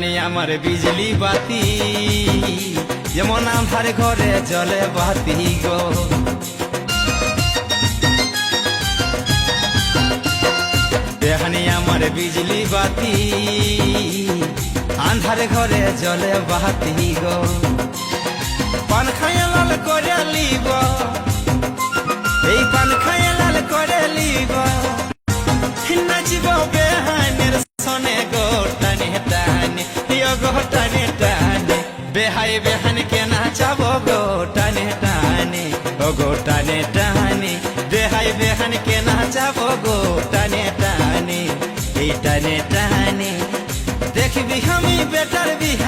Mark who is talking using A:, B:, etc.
A: বেহানি আমার বিজলি বাতি যেমন আন্ধার ঘরে জ্বলে বাতি গো। বেহানি আমার বিজলি বাতি আন্ধার ঘরে জ্বলে বাতি গো। পান খায় লাল করে লিব, এই পান খায় লাল করে লিব, নাচিব বেহানের সনে গো টানে টানে গো টানে টানে। বেহাই বেহানকে নাচাবো গো টানে টানে ও গো টানে টানে। বেহাই বেহানকে নাচাবো গো টানে টানে এই টানে টানে। দেখবি আমি বেটার বিহা